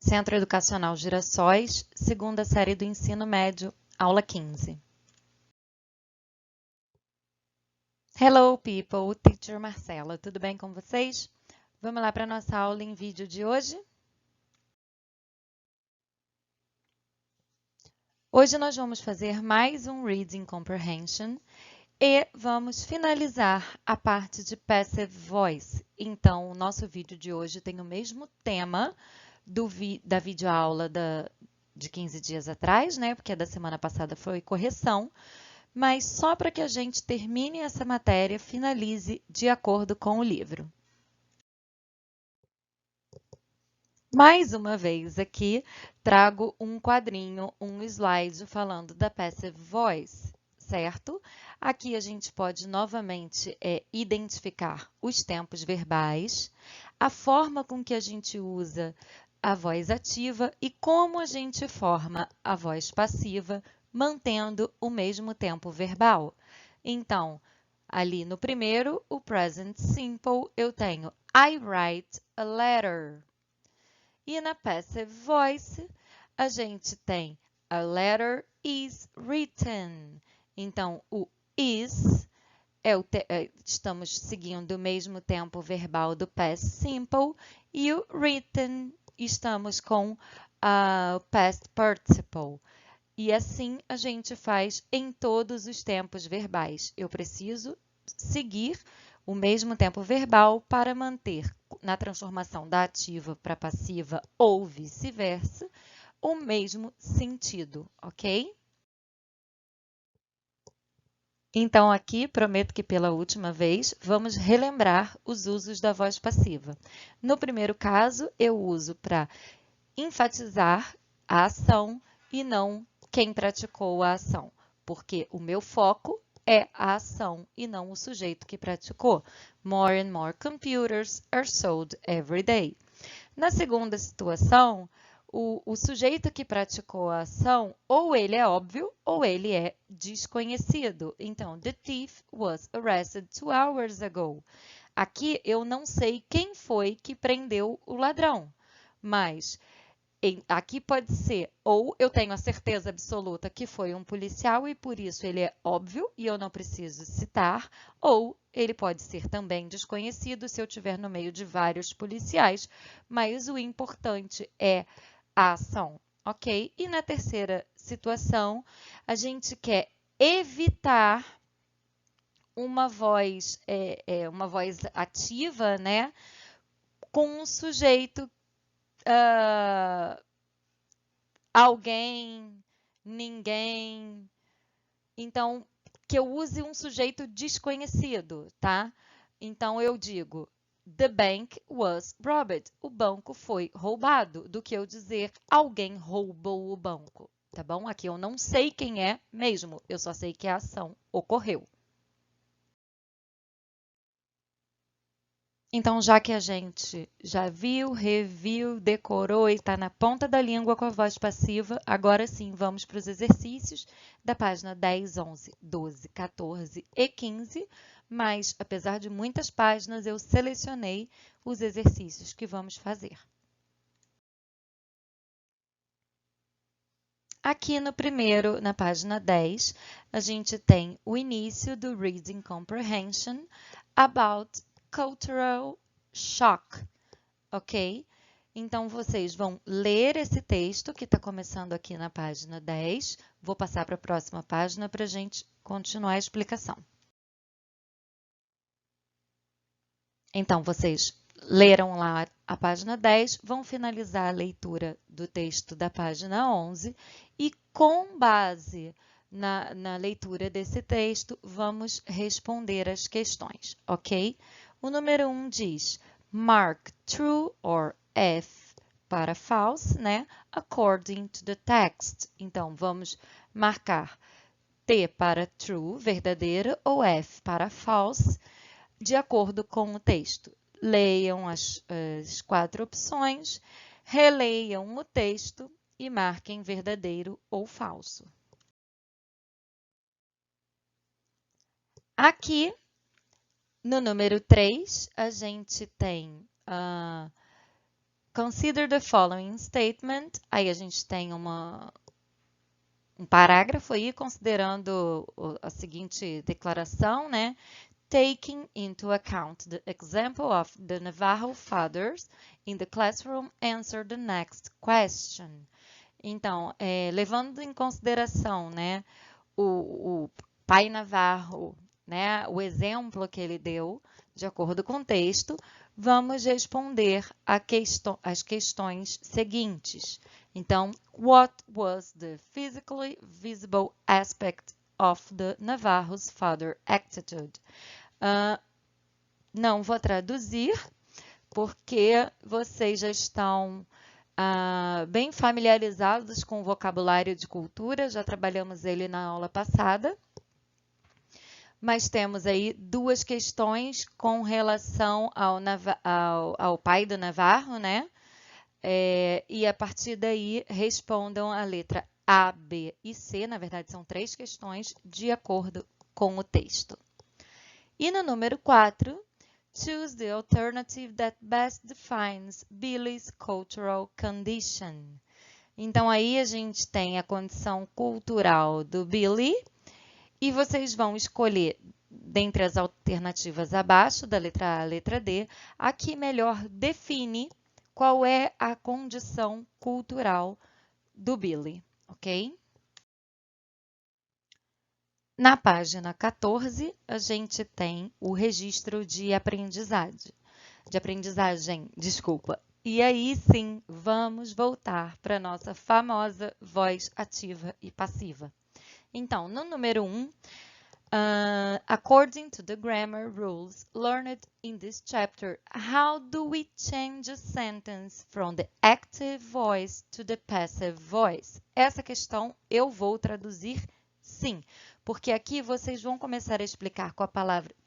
Centro Educacional Girassóis, segunda série do ensino médio, aula 15. Hello people, Teacher Marcela, tudo bem com vocês? Vamos lá para a nossa aula em vídeo de hoje? Hoje nós vamos fazer mais um Reading Comprehension e vamos finalizar a parte de Passive Voice. Então, o nosso vídeo de hoje tem o mesmo tema da videoaula de 15 dias atrás, né? Porque a da semana passada foi correção, mas só para que a gente termine essa matéria, finalize de acordo com o livro. Mais uma vez aqui, trago um quadrinho, um slide falando da Passive Voice, certo? Aqui a gente pode novamente identificar os tempos verbais, a forma com que a gente usa a voz ativa e como a gente forma a voz passiva, mantendo o mesmo tempo verbal. Então, ali no primeiro, o present simple, eu tenho I write a letter. E na passive voice, a gente tem a letter is written. Então, o is, estamos seguindo o mesmo tempo verbal do past simple, e o written, estamos com o past participle. E assim a gente faz em todos os tempos verbais. Eu preciso seguir o mesmo tempo verbal para manter, na transformação da ativa para passiva ou vice-versa, o mesmo sentido, ok? Então, aqui, prometo que pela última vez, vamos relembrar os usos da voz passiva. No primeiro caso, eu uso para enfatizar a ação e não quem praticou a ação, porque o meu foco é a ação e não o sujeito que praticou. More and more computers are sold every day. Na segunda situação, o sujeito que praticou a ação, ou ele é óbvio, ou ele é desconhecido. Então, the thief was arrested 2 hours ago. Aqui eu não sei quem foi que prendeu o ladrão, mas aqui pode ser, ou eu tenho a certeza absoluta que foi um policial e por isso ele é óbvio e eu não preciso citar, ou ele pode ser também desconhecido se eu estiver no meio de vários policiais, mas o importante é a ação, ok? E na terceira situação, a gente quer evitar uma voz ativa, né? Com um sujeito alguém, ninguém. Então, que eu use um sujeito desconhecido, tá? Então, eu digo, the bank was robbed. O banco foi roubado, do que eu dizer, alguém roubou o banco, tá bom? Aqui eu não sei quem é mesmo, eu só sei que a ação ocorreu. Então, já que a gente já viu, reviu, decorou e está na ponta da língua com a voz passiva, agora sim vamos para os exercícios da página 10, 11, 12, 14 e 15, mas apesar de muitas páginas, eu selecionei os exercícios que vamos fazer. Aqui no primeiro, na página 10, a gente tem o início do Reading Comprehension about cultural shock, ok? Então, vocês vão ler esse texto que está começando aqui na página 10. Vou passar para a próxima página para a gente continuar a explicação. Então, vocês leram lá a página 10, vão finalizar a leitura do texto da página 11 e, com base na leitura desse texto, vamos responder as questões, ok? O número 1 diz, mark true or F para false, né? According to the text. Então, vamos marcar T para true, verdadeira, ou F para false, de acordo com o texto. Leiam as 4 opções, releiam o texto e marquem verdadeiro ou falso. Aqui, no número 3, a gente tem consider the following statement. Aí a gente tem um parágrafo aí considerando a seguinte declaração, né? Taking into account the example of the Navajo fathers in the classroom, answer the next question. Então, levando em consideração, né, o pai Navarro, né, o exemplo que ele deu, de acordo com o texto, vamos responder as questões seguintes. Então, what was the physically visible aspect of the Navarro's father attitude? Não vou traduzir, porque vocês já estão bem familiarizados com o vocabulário de cultura, já trabalhamos ele na aula passada. Mas temos aí duas questões com relação ao pai do Navarro, né? E a partir daí respondam a letra A, B e C. Na verdade, são 3 questões de acordo com o texto. E no número 4, choose the alternative that best defines Billy's cultural condition. Então, aí a gente tem a condição cultural do Billy. E vocês vão escolher, dentre as alternativas abaixo, da letra A à letra D, a que melhor define qual é a condição cultural do Billy, ok? Na página 14, a gente tem o registro de aprendizagem. E aí sim, vamos voltar para a nossa famosa voz ativa e passiva. Então, no número 1, according to the grammar rules learned in this chapter, how do we change a sentence from the active voice to the passive voice? Essa questão eu vou traduzir sim, porque aqui vocês vão começar a explicar com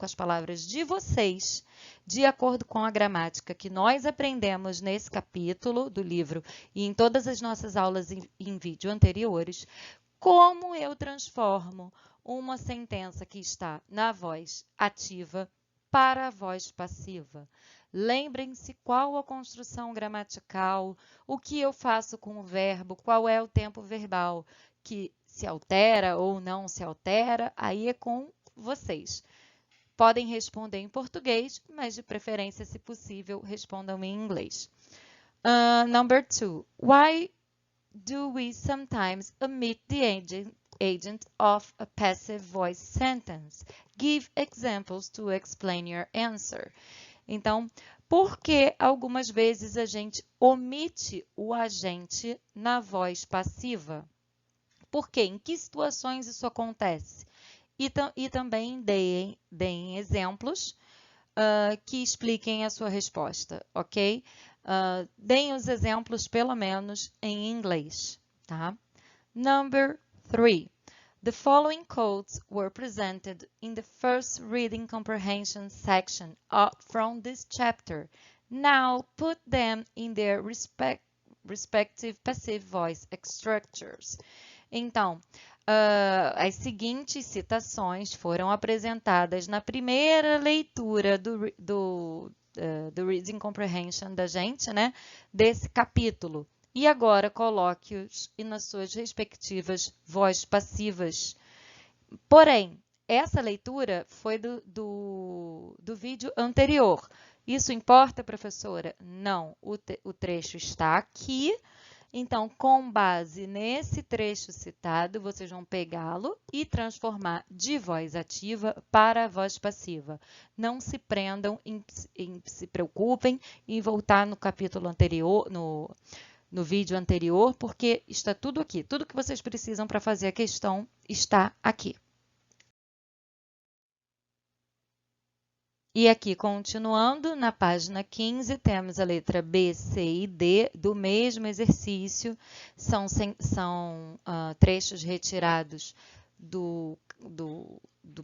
as palavras de vocês, de acordo com a gramática que nós aprendemos nesse capítulo do livro e em todas as nossas aulas em vídeo anteriores, como eu transformo uma sentença que está na voz ativa para a voz passiva. Lembrem-se qual a construção gramatical, o que eu faço com o verbo, qual é o tempo verbal que se altera ou não se altera, aí é com vocês. Podem responder em português, mas de preferência, se possível, respondam em inglês. Number 2. Why do we sometimes omit the agent of a passive voice sentence? Give examples to explain your answer. Então, por que algumas vezes a gente omite o agente na voz passiva? Por quê? Em que situações isso acontece? E também deem exemplos que expliquem a sua resposta, ok? Deem os exemplos, pelo menos, em inglês, tá? Number 3. The following quotes were presented in the first reading comprehension section from this chapter. Now put them in their respective passive voice structures. Então, as seguintes citações foram apresentadas na primeira leitura do Reading Comprehension da gente, né? Desse capítulo. E agora coloque-os nas suas respectivas vozes passivas. Porém, essa leitura foi do vídeo anterior. Isso importa, professora? Não. O trecho está aqui. Então, com base nesse trecho citado, vocês vão pegá-lo e transformar de voz ativa para a voz passiva. Não se prendam, se preocupem em voltar no capítulo anterior, no vídeo anterior, porque está tudo aqui. Tudo que vocês precisam para fazer a questão está aqui. E aqui, continuando, na página 15, temos a letra B, C e D do mesmo exercício. São trechos retirados do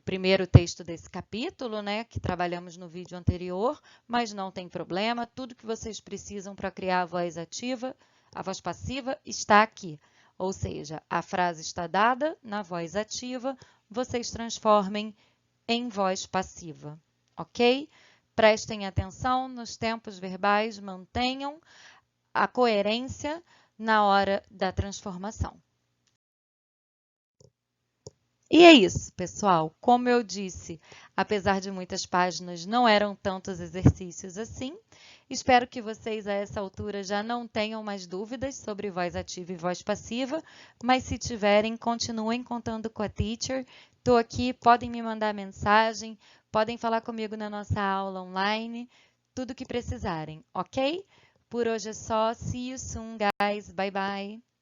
primeiro texto desse capítulo, né, que trabalhamos no vídeo anterior, mas não tem problema. Tudo que vocês precisam para criar a voz ativa, a voz passiva, está aqui. Ou seja, a frase está dada na voz ativa, vocês transformem em voz passiva. Ok? Prestem atenção nos tempos verbais, mantenham a coerência na hora da transformação. E é isso, pessoal. Como eu disse, apesar de muitas páginas, não eram tantos exercícios assim. Espero que vocês, a essa altura, já não tenham mais dúvidas sobre voz ativa e voz passiva, mas se tiverem, continuem contando com a Teacher. Estou aqui, podem me mandar mensagem, podem falar comigo na nossa aula online, tudo que precisarem, ok? Por hoje é só. See you soon, guys. Bye, bye.